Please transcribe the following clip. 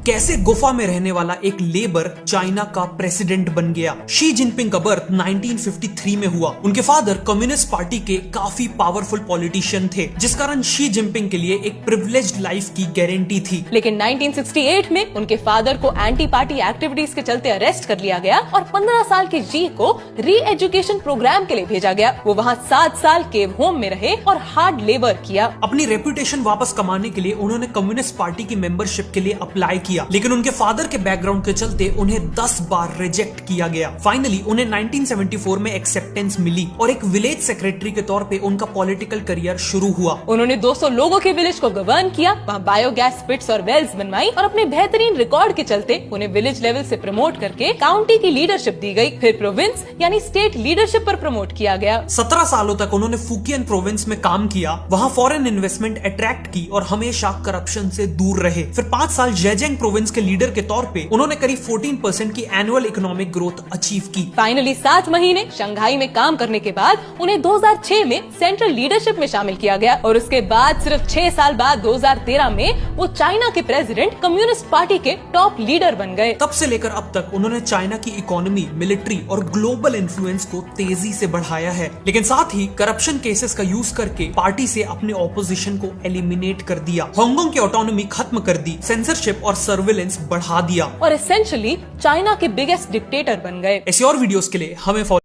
कैसे गुफा में रहने वाला एक लेबर चाइना का प्रेसिडेंट बन गया। शी जिनपिंग का बर्थ 1953 में हुआ। उनके फादर कम्युनिस्ट पार्टी के काफी पावरफुल पॉलिटिशियन थे, जिस कारण शी जिनपिंग के लिए एक प्रिविलेज्ड लाइफ की गारंटी थी। लेकिन 1968 में उनके फादर को एंटी पार्टी एक्टिविटीज के चलते अरेस्ट कर लिया गया और 15 साल की शी को री एजुकेशन प्रोग्राम के लिए भेजा गया। वो वहाँ 7 साल केव होम में रहे और हार्ड लेबर किया। अपनी रेपुटेशन वापस कमाने के लिए उन्होंने कम्युनिस्ट पार्टी की मेंबरशिप के लिए अप्लाई किया, लेकिन उनके फादर के बैकग्राउंड के चलते उन्हें 10 बार रिजेक्ट किया गया। फाइनली उन्हें 1974 में एक्सेप्टेंस मिली और एक विलेज सेक्रेटरी के तौर पे उनका पॉलिटिकल करियर शुरू हुआ। उन्होंने 200 लोगों के विलेज को गवर्न किया, वहाँ बायोगैस पिट्स और वेल्स बनवाई और अपने बेहतरीन रिकॉर्ड के चलते उन्हें विलेज लेवल से प्रमोट करके काउंटी की लीडरशिप दी गई। फिर प्रोविंस यानी स्टेट लीडरशिप पर प्रमोट किया गया। 17 सालों तक उन्होंने फुकियन प्रोविंस में काम किया, वहाँ फॉरेन इन्वेस्टमेंट अट्रैक्ट की और हमेशा करप्शन से दूर रहे। फिर 5 साल जेजेंग प्रोविंस के लीडर के तौर पे उन्होंने करीब 14% की एनुअल इकोनॉमिक ग्रोथ अचीव की। फाइनली 7 महीने शंघाई में काम करने के बाद उन्हें 2006 में सेंट्रल लीडरशिप में शामिल किया गया और उसके बाद सिर्फ 6 साल बाद 2013 में वो चाइना के प्रेसिडेंट कम्युनिस्ट पार्टी के टॉप लीडर बन गए। तब से लेकर अब तक उन्होंने चाइना की इकोनॉमी, मिलिट्री और ग्लोबल इन्फ्लुएंस को तेजी से बढ़ाया है, लेकिन साथ ही करप्शन केसेस का यूज करके पार्टी से अपने ऑपोजिशन को एलिमिनेट कर दिया, हांगकांग की ऑटोनॉमी खत्म कर दी, सेंसरशिप और सर्विलेंस बढ़ा दिया और एसेंशियली चाइना के बिगेस्ट डिक्टेटर बन गए। ऐसे और वीडियोस के लिए हमें